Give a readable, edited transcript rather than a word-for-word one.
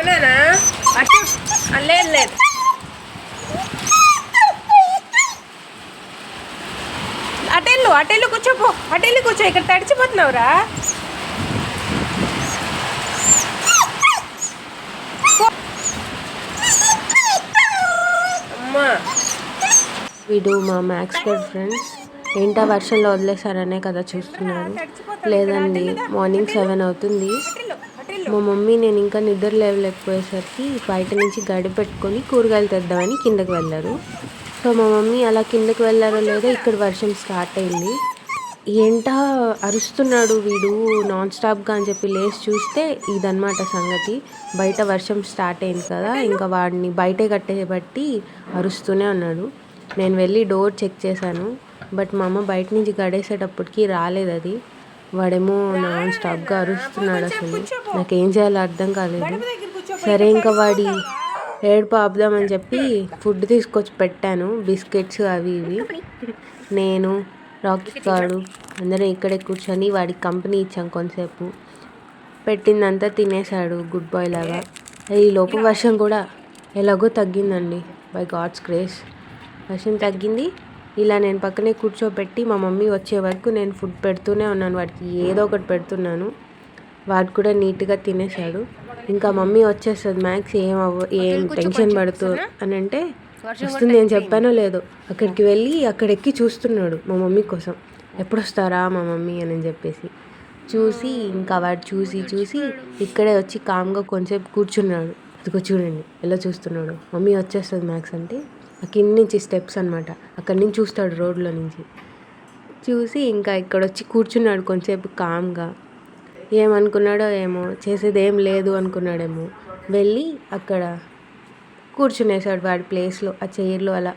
ఇక్కడేనా అటు లేదు లేదు అటెళ్ళు కూర్చోపో అటెళ్ళి కూర్చో ఇక్కడ తడిచిపోతున్నావురా అమ్మా వీడు మా మ్యాథ్స్ గడ్ ఫ్రెండ్స్. ఏంటా వర్షంలో వదిలేసారనే కదా చూస్తున్నారు. లేదండి, మార్నింగ్ 7 అవుతుంది. మా మమ్మీ నేను ఇంకా నిద్ర లేవలేకపోయేసరికి బయట నుంచి గడి పెట్టుకొని కూరగాయలు తెద్దామని కిందకి వెళ్ళారు. సో మా మమ్మీ అలా కిందకి వెళ్ళారో లేదో ఇక్కడ వర్షం స్టార్ట్ అయింది. ఏంటా అరుస్తున్నాడు వీడు నాన్ స్టాప్గా అని చెప్పి లేచి చూస్తే ఇదన్నమాట సంగతి. బయట వర్షం స్టార్ట్ అయింది కదా, ఇంకా వాడిని బయటే కట్టేబట్టి అరుస్తూనే ఉన్నాడు. నేను వెళ్ళి డోర్ చెక్ చేశాను, బట్ మా అమ్మ బయట నుంచి గడేసేటప్పటికి రాలేదు. అది వాడేమో నాన్ స్టాప్గా అరుస్తున్నాడు. అసలు నాకేం చేయాలో అర్థం కాలేదు. సరే ఇంకా వాడి ఏడుపు ఆపుదామని చెప్పి ఫుడ్ తీసుకొచ్చి పెట్టాను, బిస్కెట్స్ అవి ఇవి. నేను రాకీ గాడు అందరం ఇక్కడే కూర్చొని వాడికి కంపెనీ ఇచ్చాం. కొంతసేపు పెట్టిందంతా తినేశాడు గుడ్ బాయ్ లాగా. ఈ లోపు వర్షం కూడా ఎలాగో తగ్గిందండి, బై గాడ్స్ గ్రేస్ వర్షం తగ్గింది. ఇలా నేను పక్కనే కూర్చోబెట్టి మా మమ్మీ వచ్చే వరకు నేను ఫుడ్ పెడుతూనే ఉన్నాను, వాడికి ఏదో ఒకటి పెడుతున్నాను. వాడు కూడా నీట్గా తినేశాడు. ఇంకా మమ్మీ వచ్చేస్తుంది, మ్యాథ్స్ ఏం టెన్షన్ పడుతూ అని అంటే వస్తుంది. నేను చెప్పానో లేదో అక్కడికి వెళ్ళి అక్కడ ఎక్కి చూస్తున్నాడు మా మమ్మీ కోసం, ఎప్పుడు వస్తారా మా మమ్మీ అని చెప్పేసి. చూసి ఇంకా వాడు చూసి ఇక్కడే వచ్చి కామ్గా కొంచెంసేపు కూర్చున్నాడు. అదిగో చూడండి ఎలా చూస్తున్నాడు. మమ్మీ వచ్చేస్తుంది మ్యాథ్స్ అంటే కింద నుంచి స్టెప్స్ అనమాట, అక్కడి నుంచి చూస్తాడు రోడ్లో నుంచి. చూసి ఇంకా ఇక్కడ వచ్చి కూర్చున్నాడు కొంచెంసేపు కామ్గా. ఏమనుకున్నాడో ఏమో, చేసేది ఏం లేదు అనుకున్నాడేమో, వెళ్ళి అక్కడ కూర్చునేసాడు వాడి ప్లేస్లో, ఆ చైర్లో అలా.